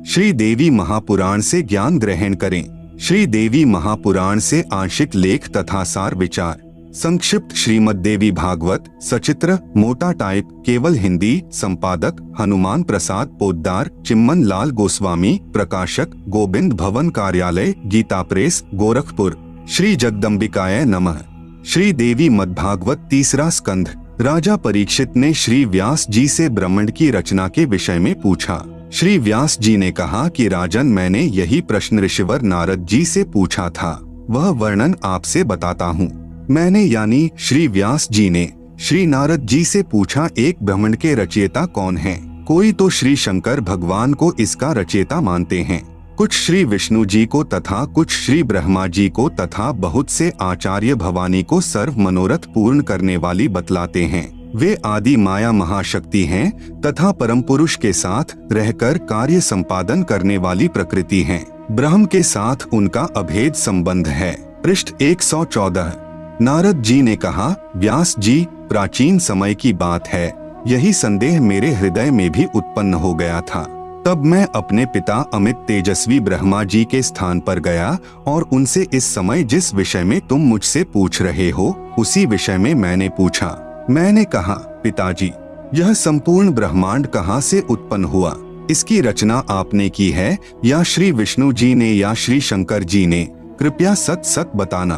श्री देवी महापुराण से ज्ञान ग्रहण करें। श्री देवी महापुराण से आंशिक लेख तथा सार विचार। संक्षिप्त श्रीमद् देवी भागवत सचित्र मोटा टाइप केवल हिंदी। संपादक हनुमान प्रसाद पोद्दार, चिम्मन लाल गोस्वामी। प्रकाशक गोविंद भवन कार्यालय, गीता प्रेस, गोरखपुर। श्री जगदम्बिकाय नमः। श्री देवी मद्भागवत तीसरा स्कंध। राजा परीक्षित ने श्री व्यास जी से ब्रह्मांड की रचना के विषय में पूछा। श्री व्यास जी ने कहा कि राजन, मैंने यही प्रश्न ऋषिवर नारद जी से पूछा था, वह वर्णन आपसे बताता हूँ। मैंने यानी श्री व्यास जी ने श्री नारद जी से पूछा, एक ब्रह्मांड के रचयिता कौन है? कोई तो श्री शंकर भगवान को इसका रचयिता मानते हैं, कुछ श्री विष्णु जी को तथा कुछ श्री ब्रह्मा जी को तथा बहुत से आचार्य भवानी को सर्व मनोरथ पूर्ण करने वाली बतलाते हैं। वे आदि माया महाशक्ति हैं तथा परम पुरुष के साथ रहकर कार्य संपादन करने वाली प्रकृति हैं। ब्रह्म के साथ उनका अभेद संबंध है। पृष्ठ 114। नारद जी ने कहा, व्यास जी, प्राचीन समय की बात है, यही संदेह मेरे हृदय में भी उत्पन्न हो गया था। तब मैं अपने पिता अमित तेजस्वी ब्रह्मा जी के स्थान पर गया और उनसे इस समय जिस विषय में तुम मुझसे पूछ रहे हो उसी विषय में मैंने पूछा। मैंने कहा, पिताजी, यह संपूर्ण ब्रह्मांड कहाँ से उत्पन्न हुआ? इसकी रचना आपने की है या श्री विष्णु जी ने या श्री शंकर जी ने? कृपया सत सत बताना।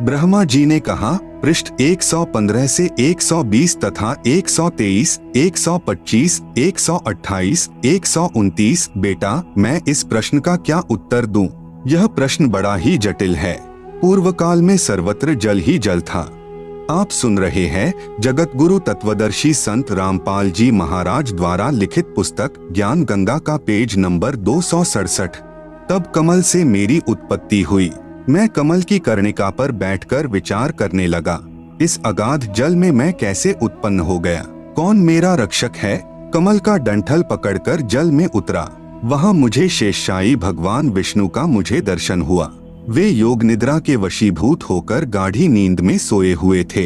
ब्रह्मा जी ने कहा, पृष्ठ 115 से 120 तथा 123, 125, 128, 129। बेटा, मैं इस प्रश्न का क्या उत्तर दूं? यह प्रश्न बड़ा ही जटिल है। पूर्व काल में सर्वत्र जल ही जल था। आप सुन रहे हैं जगत गुरु तत्वदर्शी संत रामपाल जी महाराज द्वारा लिखित पुस्तक ज्ञान गंगा का पेज नंबर 267। तब कमल से मेरी उत्पत्ति हुई। मैं कमल की कर्णिका पर बैठकर विचार करने लगा, इस अगाध जल में मैं कैसे उत्पन्न हो गया? कौन मेरा रक्षक है? कमल का डंठल पकड़कर जल में उतरा। वहां मुझे शेषशायी भगवान विष्णु का मुझे दर्शन हुआ। वे योग निद्रा के वशीभूत होकर गाढ़ी नींद में सोए हुए थे।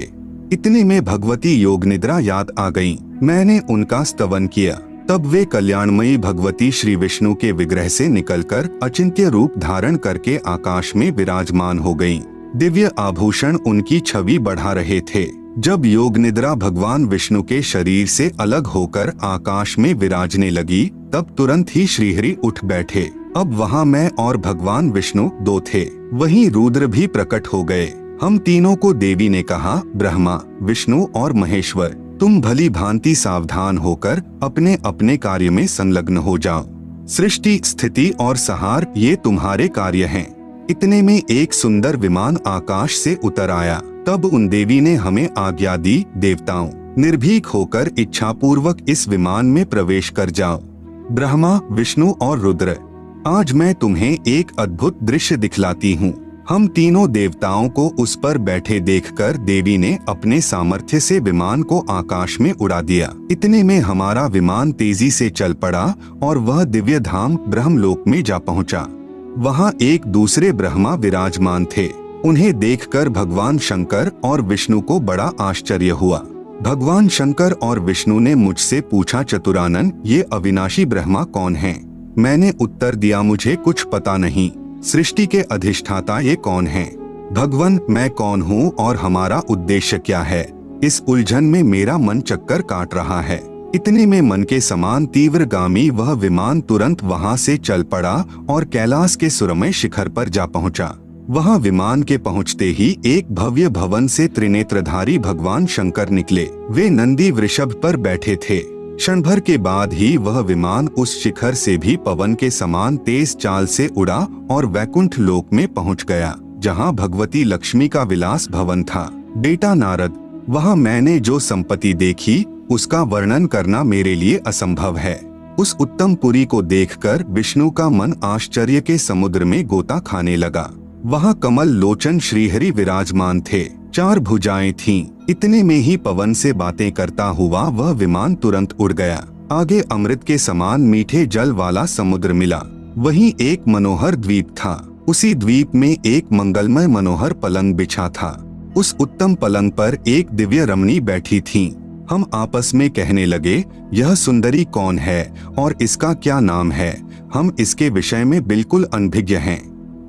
इतने में भगवती योग निद्रा याद आ गईं। मैंने उनका स्तवन किया। तब वे कल्याणमयी भगवती श्री विष्णु के विग्रह से निकलकर अचिंत्य रूप धारण करके आकाश में विराजमान हो गईं। दिव्य आभूषण उनकी छवि बढ़ा रहे थे। जब योग निद्रा भगवान विष्णु के शरीर से अलग होकर आकाश में विराजने लगी, तब तुरंत ही श्रीहरि उठ बैठे। अब वहाँ मैं और भगवान विष्णु दो थे। वहीं रुद्र भी प्रकट हो गए। हम तीनों को देवी ने कहा, ब्रह्मा, विष्णु और महेश्वर, तुम भली भांति सावधान होकर अपने अपने कार्य में संलग्न हो जाओ। सृष्टि, स्थिति और संहार ये तुम्हारे कार्य हैं। इतने में एक सुंदर विमान आकाश से उतर आया। तब उन देवी ने हमें आज्ञा दी, देवताओं, निर्भीक होकर इच्छा पूर्वक इस विमान में प्रवेश कर जाओ। ब्रह्मा, विष्णु और रुद्र, आज मैं तुम्हें एक अद्भुत दृश्य दिखलाती हूँ। हम तीनों देवताओं को उस पर बैठे देखकर देवी ने अपने सामर्थ्य से विमान को आकाश में उड़ा दिया। इतने में हमारा विमान तेजी से चल पड़ा और वह दिव्य धाम ब्रह्मलोक में जा पहुंचा। वहां एक दूसरे ब्रह्मा विराजमान थे। उन्हें देखकर भगवान शंकर और विष्णु को बड़ा आश्चर्य हुआ। भगवान शंकर और विष्णु ने मुझसे पूछा, चतुरानन, ये अविनाशी ब्रह्मा कौन हैं? मैंने उत्तर दिया, मुझे कुछ पता नहीं। सृष्टि के अधिष्ठाता ये कौन हैं? भगवान, मैं कौन हूँ और हमारा उद्देश्य क्या है? इस उलझन में मेरा मन चक्कर काट रहा है। इतने में मन के समान तीव्रगामी वह विमान तुरंत वहाँ से चल पड़ा और कैलाश के सुरमय शिखर पर जा पहुँचा। वहाँ विमान के पहुँचते ही एक भव्य भवन से त्रिनेत्रधारी भगवान शंकर निकले। वे नंदी वृषभ पर बैठे थे। क्षण भर के बाद ही वह विमान उस शिखर से भी पवन के समान तेज चाल से उड़ा और वैकुंठ लोक में पहुंच गया, जहां भगवती लक्ष्मी का विलास भवन था। बेटा नारद, वहां मैंने जो संपत्ति देखी उसका वर्णन करना मेरे लिए असंभव है। उस उत्तम पुरी को देखकर विष्णु का मन आश्चर्य के समुद्र में गोता खाने लगा। वहां कमल लोचन श्रीहरि विराजमान थे। 4 भुजाएं थीं। इतने में ही पवन से बातें करता हुआ वह विमान तुरंत उड़ गया। आगे अमृत के समान मीठे जल वाला समुद्र मिला। वहीं एक मनोहर द्वीप था। उसी द्वीप में एक मंगलमय मनोहर पलंग बिछा था। उस उत्तम पलंग पर एक दिव्य रमणी बैठी थी। हम आपस में कहने लगे, यह सुंदरी कौन है और इसका क्या नाम है? हम इसके विषय में बिल्कुल अनभिज्ञ हैं।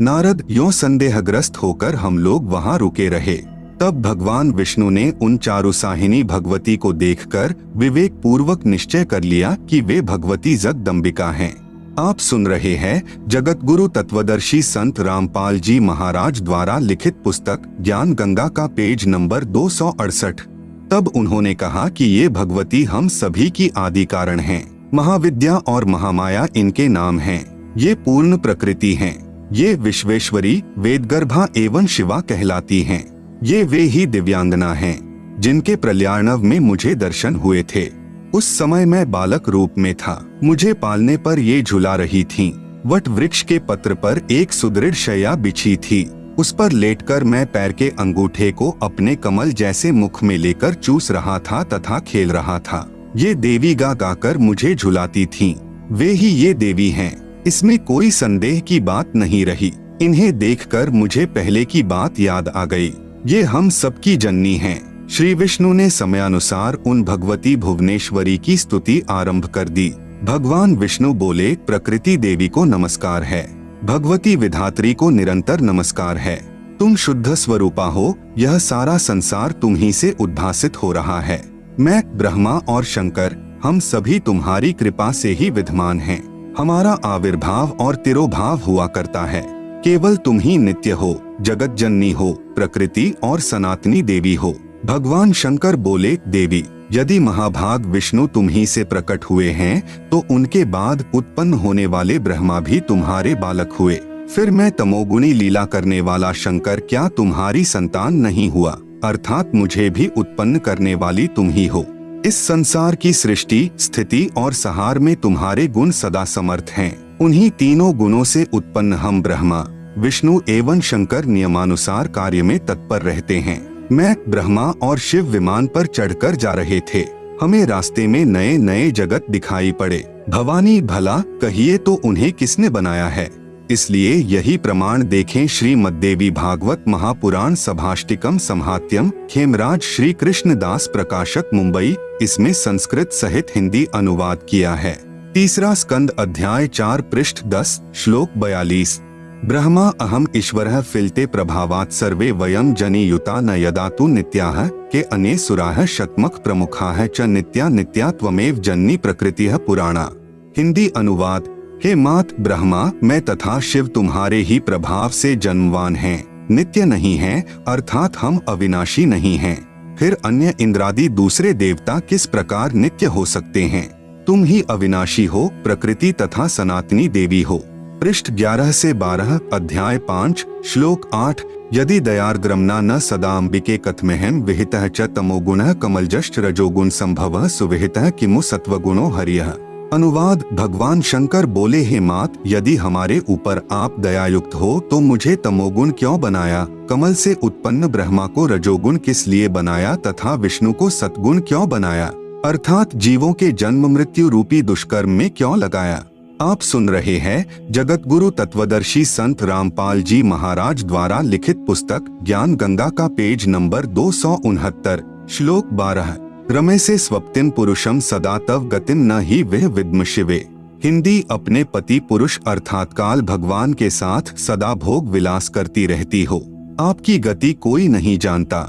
नारद यों संदेहग्रस्त होकर हम लोग वहां रुके रहे। तब भगवान विष्णु ने उन चारुसाहिनी भगवती को देखकर विवेक पूर्वक निश्चय कर लिया कि वे भगवती जगदम्बिका हैं। आप सुन रहे हैं जगत गुरु तत्वदर्शी संत रामपाल जी महाराज द्वारा लिखित पुस्तक ज्ञान गंगा का पेज नंबर 268। तब उन्होंने कहा कि ये भगवती हम सभी की आदि कारण हैं। महाविद्या और महामाया इनके नाम हैं। ये पूर्ण प्रकृति हैं। ये विश्वेश्वरी, वेदगर्भा एवं शिवा कहलाती हैं। ये वे ही दिव्यांगना हैं जिनके प्रलयार्णव में मुझे दर्शन हुए थे। उस समय मैं बालक रूप में था। मुझे पालने पर ये झुला रही थीं। वट वृक्ष के पत्र पर एक सुदृढ़ शैया बिछी थी। उस पर लेटकर मैं पैर के अंगूठे को अपने कमल जैसे मुख में लेकर चूस रहा था तथा खेल रहा था। ये देवी गा गाकर मुझे झुलाती थीं। वे ही ये देवी हैं, इसमें कोई संदेह की बात नहीं रही। इन्हें देखकर मुझे पहले की बात याद आ गई। ये हम सबकी जननी हैं। श्री विष्णु ने समयानुसार उन भगवती भुवनेश्वरी की स्तुति आरंभ कर दी। भगवान विष्णु बोले, प्रकृति देवी को नमस्कार है, भगवती विधात्री को निरंतर नमस्कार है। तुम शुद्ध स्वरूपा हो। यह सारा संसार तुम ही से उद्भासित हो रहा है। मैं, ब्रह्मा और शंकर, हम सभी तुम्हारी कृपा से ही विद्यमान हैं। हमारा आविर्भाव और तिरोभाव हुआ करता है। केवल तुम ही नित्य हो, जगत जननी हो, प्रकृति और सनातनी देवी हो। भगवान शंकर बोले, देवी, यदि महाभाग विष्णु तुम ही से प्रकट हुए हैं तो उनके बाद उत्पन्न होने वाले ब्रह्मा भी तुम्हारे बालक हुए। फिर मैं तमोगुणी लीला करने वाला शंकर क्या तुम्हारी संतान नहीं हुआ? अर्थात मुझे भी उत्पन्न करने वाली तुम ही हो। इस संसार की सृष्टि, स्थिति और संहार में तुम्हारे गुण सदा समर्थ हैं। उन्हीं तीनों गुणों से उत्पन्न हम ब्रह्मा, विष्णु एवं शंकर नियमानुसार कार्य में तत्पर रहते हैं। मैं, ब्रह्मा और शिव विमान पर चढ़कर जा रहे थे। हमें रास्ते में नए नए जगत दिखाई पड़े। भवानी, भला कहिए तो उन्हें किसने बनाया है? इसलिए यही प्रमाण देखें। श्रीमद्देवी भागवत महापुराण सभाष्टिकम संहात्यम, खेमराज श्री कृष्णदास प्रकाशक, मुंबई। इसमें संस्कृत सहित हिंदी अनुवाद किया है। तीसरा स्कंद, अध्याय 4, पृष्ठ 10, श्लोक 42। ब्रह्मा अहम ईश्वरः फिलते प्रभावात् सर्वे वयं जनियुता न यदा तु नित्याः के अने सुराः शतमख प्रमुखाः च नित्या नित्या त्वमेव जननी प्रकृतिः पुराणा। हिंदी अनुवाद, हे मात ब्रह्मा, मैं तथा शिव तुम्हारे ही प्रभाव से जन्मवान हैं, नित्य नहीं हैं, अर्थात हम अविनाशी नहीं हैं। फिर अन्य इंद्रादि दूसरे देवता किस प्रकार नित्य हो सकते हैं? तुम ही अविनाशी हो, प्रकृति तथा सनातनी देवी हो। पृष्ठ 11 से 12, अध्याय 5, श्लोक 8। यदि दयार्द्रम्ना न सदाम्बिके कथमेहम विहितः च तमोगुणः कमलजश्च रजोगुण संभवः सुविहितः किमु सत्वगुणो हरियः। अनुवाद, भगवान शंकर बोले, हे मात, यदि हमारे ऊपर आप दयायुक्त हो तो मुझे तमोगुण क्यों बनाया? कमल से उत्पन्न ब्रह्मा को रजोगुण किस लिए बनाया तथा विष्णु को सत्गुण क्यों बनाया? अर्थात जीवों के जन्म मृत्यु रूपी दुष्कर्म में क्यों लगाया? आप सुन रहे हैं जगत गुरु तत्वदर्शी संत रामपाल जी महाराज द्वारा लिखित पुस्तक ज्ञान गंगा का पेज नंबर 269, श्लोक 12। रमे से स्वप्तिम पुरुषम सदा तव गतिम न ही वह विद्म शिवे। हिंदी, अपने पति पुरुष अर्थात काल भगवान के साथ सदा भोग विलास करती रहती हो, आपकी गति कोई नहीं जानता।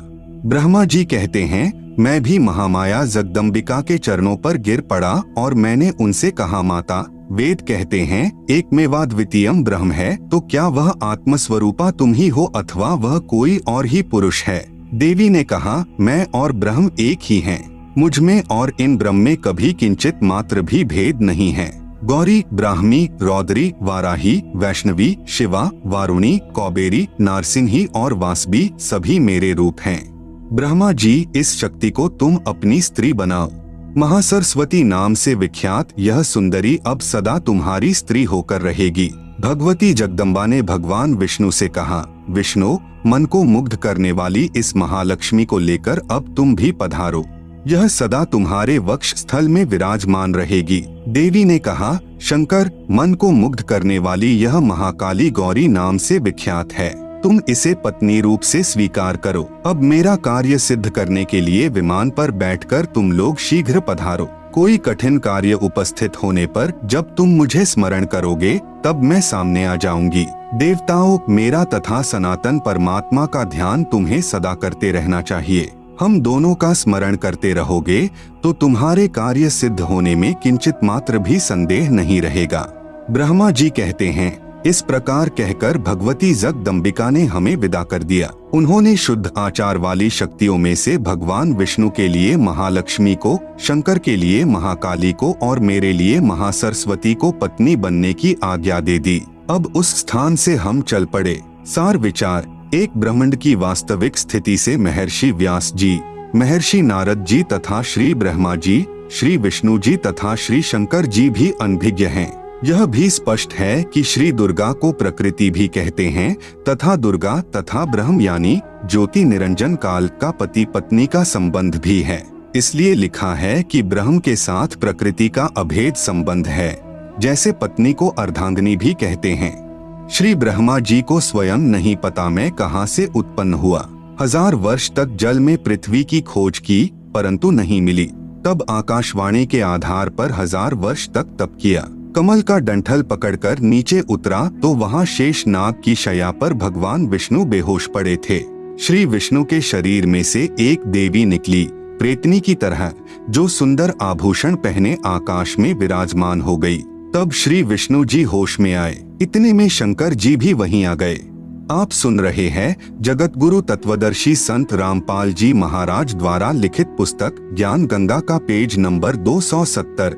ब्रह्मा जी कहते हैं, मैं भी महामाया जगदम्बिका के चरणों पर गिर पड़ा और मैंने उनसे कहा, माता, वेद कहते हैं एक मेवाद्वितीयम ब्रह्म है, तो क्या वह आत्मस्वरूपा तुम ही हो अथवा वह कोई और ही पुरुष है? देवी ने कहा, मैं और ब्रह्म एक ही हैं। मुझ में और इन ब्रह्म में कभी किंचित मात्र भी भेद नहीं है। गौरी, ब्राह्मी, रौद्री, वाराही, वैष्णवी, शिवा, वारुणी, कौबेरी, नारसिंही और वासबी सभी मेरे रूप हैं। ब्रह्मा जी, इस शक्ति को तुम अपनी स्त्री बनाओ। महासरस्वती नाम से विख्यात यह सुंदरी अब सदा तुम्हारी स्त्री होकर रहेगी। भगवती जगदम्बा ने भगवान विष्णु से कहा, विष्णु, मन को मुग्ध करने वाली इस महालक्ष्मी को लेकर अब तुम भी पधारो। यह सदा तुम्हारे वक्ष स्थल में विराजमान रहेगी। देवी ने कहा, शंकर, मन को मुग्ध करने वाली यह महाकाली गौरी नाम से विख्यात है, तुम इसे पत्नी रूप से स्वीकार करो। अब मेरा कार्य सिद्ध करने के लिए विमान पर बैठकर तुम लोग शीघ्र पधारो। कोई कठिन कार्य उपस्थित होने पर जब तुम मुझे स्मरण करोगे तब मैं सामने आ जाऊंगी। देवताओं, मेरा तथा सनातन परमात्मा का ध्यान तुम्हें सदा करते रहना चाहिए। हम दोनों का स्मरण करते रहोगे तो तुम्हारे कार्य सिद्ध होने में किंचित मात्र भी संदेह नहीं रहेगा। ब्रह्मा जी कहते हैं, इस प्रकार कहकर भगवती जगदम्बिका ने हमें विदा कर दिया। उन्होंने शुद्ध आचार वाली शक्तियों में से भगवान विष्णु के लिए महालक्ष्मी को, शंकर के लिए महाकाली को और मेरे लिए महासरस्वती को पत्नी बनने की आज्ञा दे दी। अब उस स्थान से हम चल पड़े। सार विचार, एक ब्रह्मांड की वास्तविक स्थिति से महर्षि व्यास जी, महर्षि नारद जी तथा श्री ब्रह्मा जी, श्री विष्णु जी तथा श्री शंकर जी भी अनभिज्ञ हैं। यह भी स्पष्ट है कि श्री दुर्गा को प्रकृति भी कहते हैं तथा दुर्गा तथा ब्रह्म यानी ज्योति निरंजन काल का पति पत्नी का संबंध भी है। इसलिए लिखा है कि ब्रह्म के साथ प्रकृति का अभेद संबंध है, जैसे पत्नी को अर्धांगिनी भी कहते हैं। श्री ब्रह्मा जी को स्वयं नहीं पता मैं कहां से उत्पन्न हुआ। 1000 वर्ष तक जल में पृथ्वी की खोज की परंतु नहीं मिली। तब आकाशवाणी के आधार पर 1000 वर्ष तक तप किया। कमल का डंठल पकड़कर नीचे उतरा तो वहां शेष नाग की शैया पर भगवान विष्णु बेहोश पड़े थे। श्री विष्णु के शरीर में से एक देवी निकली, प्रेतनी की तरह, जो सुंदर आभूषण पहने आकाश में विराजमान हो गई। तब श्री विष्णु जी होश में आए। इतने में शंकर जी भी वहीं आ गए। आप सुन रहे हैं जगत गुरु तत्वदर्शी संत रामपाल जी महाराज द्वारा लिखित पुस्तक ज्ञान गंगा का पेज नंबर 270।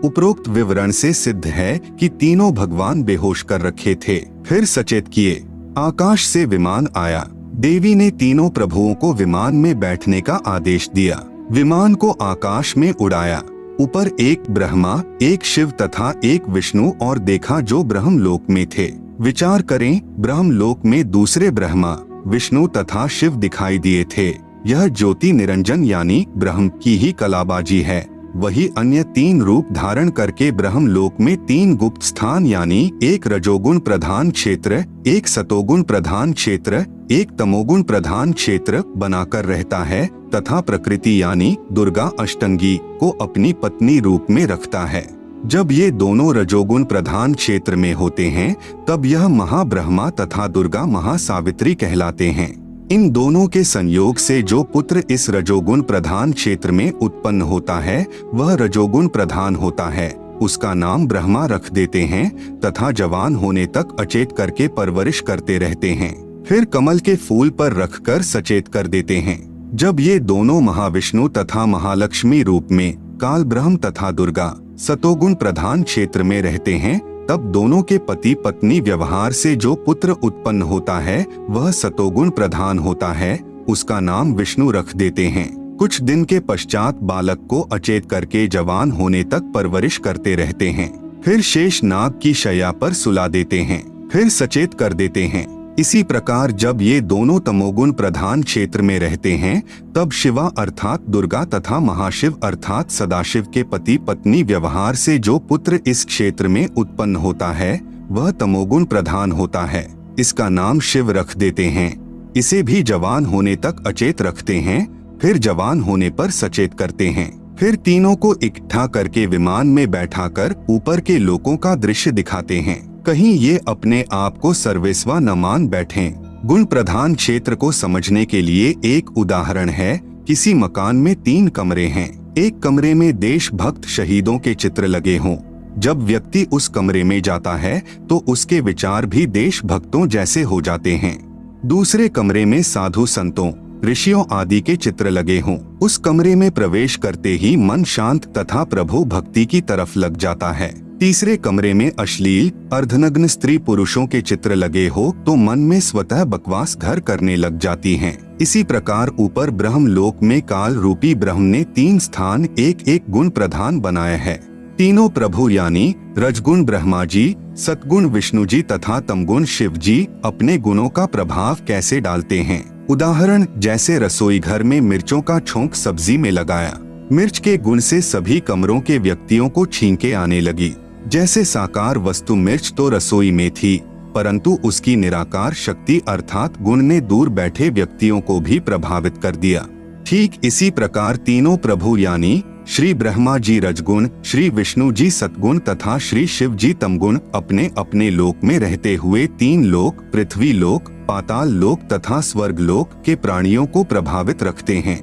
उपरोक्त विवरण से सिद्ध है कि तीनों भगवान बेहोश कर रखे थे, फिर सचेत किए। आकाश से विमान आया। देवी ने तीनों प्रभुओं को विमान में बैठने का आदेश दिया। विमान को आकाश में उड़ाया। ऊपर एक ब्रह्मा, एक शिव तथा एक विष्णु और देखा जो ब्रह्मलोक में थे। विचार करें, ब्रह्मलोक में दूसरे ब्रह्मा, विष्णु तथा शिव दिखाई दिए थे। यह ज्योति निरंजन यानी ब्रह्म की ही कलाबाजी है। वही अन्य 3 रूप धारण करके ब्रह्मलोक में 3 गुप्त स्थान यानी एक रजोगुण प्रधान क्षेत्र, एक सतोगुण प्रधान क्षेत्र, एक तमोगुण प्रधान क्षेत्र बनाकर रहता है तथा प्रकृति यानी दुर्गा अष्टंगी को अपनी पत्नी रूप में रखता है। जब ये दोनों रजोगुण प्रधान क्षेत्र में होते हैं तब यह महाब्रह्मा तथा दुर्गा महासावित्री कहलाते हैं। इन दोनों के संयोग से जो पुत्र इस रजोगुण प्रधान क्षेत्र में उत्पन्न होता है वह रजोगुण प्रधान होता है। उसका नाम ब्रह्मा रख देते हैं तथा जवान होने तक अचेत करके परवरिश करते रहते हैं। फिर कमल के फूल पर रखकर सचेत कर देते हैं। जब ये दोनों महाविष्णु तथा महालक्ष्मी रूप में काल ब्रह्म तथा दुर्गा सतोगुण प्रधान क्षेत्र में रहते हैं तब दोनों के पति पत्नी व्यवहार से जो पुत्र उत्पन्न होता है वह सतोगुण प्रधान होता है। उसका नाम विष्णु रख देते हैं। कुछ दिन के पश्चात बालक को अचेत करके जवान होने तक परवरिश करते रहते हैं। फिर शेष नाग की शैया पर सुला देते हैं, फिर सचेत कर देते हैं। इसी प्रकार जब ये दोनों तमोगुण प्रधान क्षेत्र में रहते हैं तब शिवा अर्थात दुर्गा तथा महाशिव अर्थात सदाशिव के पति पत्नी व्यवहार से जो पुत्र इस क्षेत्र में उत्पन्न होता है वह तमोगुण प्रधान होता है। इसका नाम शिव रख देते हैं। इसे भी जवान होने तक अचेत रखते हैं, फिर जवान होने पर सचेत करते हैं। फिर तीनों को इकट्ठा करके विमान में बैठाकर ऊपर के लोकों का दृश्य दिखाते हैं। कहीं ये अपने आप को सर्वेस्वा न मान बैठें। गुण प्रधान क्षेत्र को समझने के लिए एक उदाहरण है। किसी मकान में 3 कमरे हैं। एक कमरे में देशभक्त शहीदों के चित्र लगे हों। जब व्यक्ति उस कमरे में जाता है तो उसके विचार भी देशभक्तों जैसे हो जाते हैं। दूसरे कमरे में साधु संतों, ऋषियों आदि के चित्र लगे हों। उस कमरे में प्रवेश करते ही मन शांत तथा प्रभु भक्ति की तरफ लग जाता है। तीसरे कमरे में अश्लील अर्धनग्न स्त्री पुरुषों के चित्र लगे हो तो मन में स्वतः बकवास घर करने लग जाती हैं। इसी प्रकार ऊपर ब्रह्मलोक में काल रूपी ब्रह्म ने 3 स्थान एक एक गुण प्रधान बनाए हैं। तीनों प्रभु यानी रजगुण ब्रह्मा जी, सतगुण विष्णु जी तथा तमगुण शिव जी अपने गुणों का प्रभाव कैसे डालते हैं। उदाहरण, जैसे रसोई घर में मिर्चों का छोंक सब्जी में लगाया, मिर्च के गुण से सभी कमरों के व्यक्तियों को छींके आने लगी। जैसे साकार वस्तु मिर्च तो रसोई में थी परंतु उसकी निराकार शक्ति अर्थात गुण ने दूर बैठे व्यक्तियों को भी प्रभावित कर दिया। ठीक इसी प्रकार तीनों प्रभु यानी श्री ब्रह्मा जी रजगुण, श्री विष्णु जी सतगुण तथा श्री शिव जी तमगुण अपने अपने लोक में रहते हुए 3 लोक, पृथ्वी लोक, पाताल लोक तथा स्वर्ग लोक के प्राणियों को प्रभावित रखते हैं।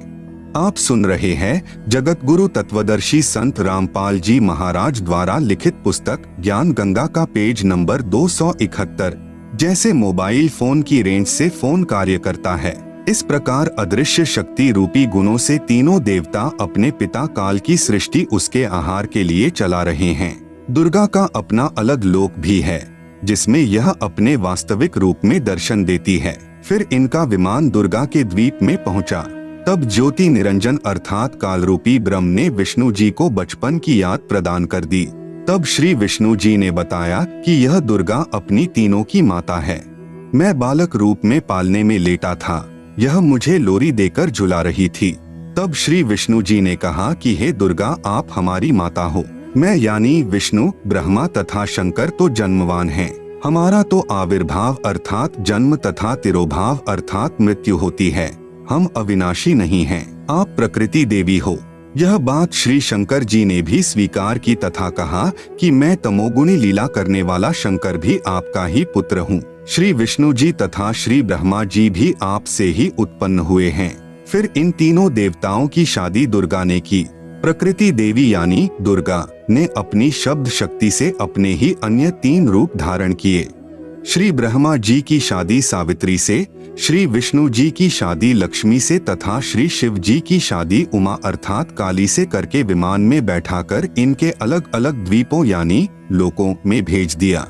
आप सुन रहे हैं जगत गुरु तत्वदर्शी संत रामपाल जी महाराज द्वारा लिखित पुस्तक ज्ञान गंगा का पेज नंबर 271। जैसे मोबाइल फोन की रेंज से फोन कार्य करता है, इस प्रकार अदृश्य शक्ति रूपी गुणों से तीनों देवता अपने पिता काल की सृष्टि उसके आहार के लिए चला रहे हैं। दुर्गा का अपना अलग लोक भी है, जिसमें यह अपने वास्तविक रूप में दर्शन देती है। फिर इनका विमान दुर्गा के द्वीप में पहुंचा। तब ज्योति निरंजन अर्थात काल रूपी ब्रह्म ने विष्णु जी को बचपन की याद प्रदान कर दी। तब श्री विष्णु जी ने बताया कि यह दुर्गा अपनी तीनों की माता है। मैं बालक रूप में पालने में लेटा था, यह मुझे लोरी देकर झुला रही थी। तब श्री विष्णु जी ने कहा कि हे दुर्गा, आप हमारी माता हो। मैं यानी विष्णु, ब्रह्मा तथा शंकर तो जन्मवान हैं। हमारा तो आविर्भाव अर्थात जन्म तथा तिरोभाव अर्थात मृत्यु होती है। हम अविनाशी नहीं हैं, आप प्रकृति देवी हो। यह बात श्री शंकर जी ने भी स्वीकार की तथा कहा कि मैं तमोगुणी लीला करने वाला शंकर भी आपका ही पुत्र हूँ। श्री विष्णु जी तथा श्री ब्रह्मा जी भी आपसे ही उत्पन्न हुए हैं। फिर इन तीनों देवताओं की शादी दुर्गा ने की। प्रकृति देवी यानी दुर्गा ने अपनी शब्द शक्ति से अपने ही अन्य 3 रूप धारण किए। श्री ब्रह्मा जी की शादी सावित्री से, श्री विष्णु जी की शादी लक्ष्मी से तथा श्री शिव जी की शादी उमा अर्थात काली से करके विमान में बैठाकर इनके अलग अलग द्वीपों यानी लोकों में भेज दिया।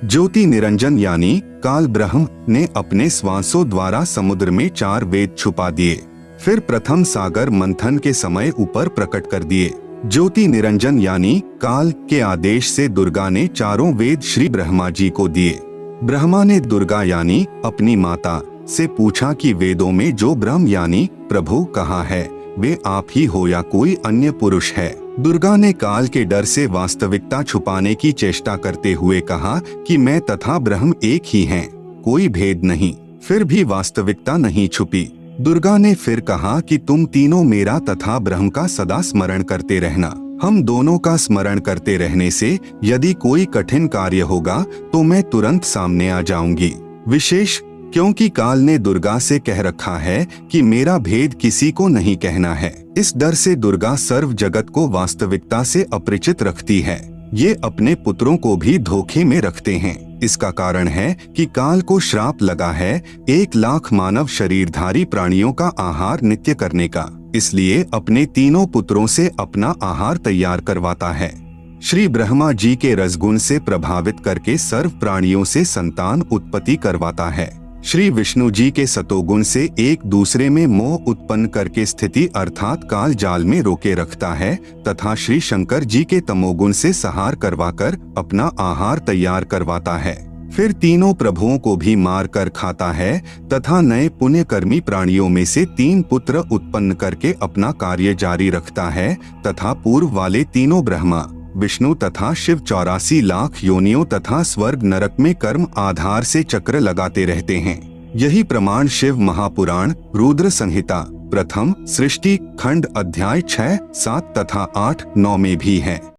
ज्योति निरंजन यानी काल ब्रह्म ने अपने श्वासों द्वारा समुद्र में 4 वेद छुपा दिए। फिर प्रथम सागर मंथन के समय ऊपर प्रकट कर दिए। ज्योति निरंजन यानी काल के आदेश से दुर्गा ने 4 वेद श्री ब्रह्मा जी को दिए। ब्रह्मा ने दुर्गा यानी अपनी माता से पूछा कि वेदों में जो ब्रह्म यानी प्रभु कहा है, वे आप ही हो या कोई अन्य पुरुष है। दुर्गा ने काल के डर से वास्तविकता छुपाने की चेष्टा करते हुए कहा कि मैं तथा ब्रह्म एक ही हैं, कोई भेद नहीं। फिर भी वास्तविकता नहीं छुपी। दुर्गा ने फिर कहा कि तुम तीनों मेरा तथा ब्रह्म का सदा स्मरण करते रहना। हम दोनों का स्मरण करते रहने से यदि कोई कठिन कार्य होगा तो मैं तुरंत सामने आ जाऊंगी। विशेष क्योंकि काल ने दुर्गा से कह रखा है कि मेरा भेद किसी को नहीं कहना है। इस डर से दुर्गा सर्व जगत को वास्तविकता से अपरिचित रखती है। ये अपने पुत्रों को भी धोखे में रखते हैं। इसका कारण है कि काल को श्राप लगा है 1 लाख मानव शरीरधारी प्राणियों का आहार नित्य करने का। इसलिए अपने तीनों पुत्रों से अपना आहार तैयार करवाता है। श्री ब्रह्मा जी के रजगुण से प्रभावित करके सर्व प्राणियों से संतान उत्पत्ति करवाता है। श्री विष्णु जी के सतोगुण से एक दूसरे में मोह उत्पन्न करके स्थिति अर्थात काल जाल में रोके रखता है तथा श्री शंकर जी के तमोगुण से संहार करवाकर अपना आहार तैयार करवाता है। फिर तीनों प्रभुओं को भी मार कर खाता है तथा नए पुण्यकर्मी प्राणियों में से 3 पुत्र उत्पन्न करके अपना कार्य जारी रखता है तथा पूर्व वाले तीनों ब्रह्मा, विष्णु तथा शिव 84 लाख योनियों तथा स्वर्ग नरक में कर्म आधार से चक्र लगाते रहते हैं। यही प्रमाण शिव महापुराण रुद्र संहिता प्रथम सृष्टि खंड अध्याय 6, 7 तथा 8, 9 में भी है।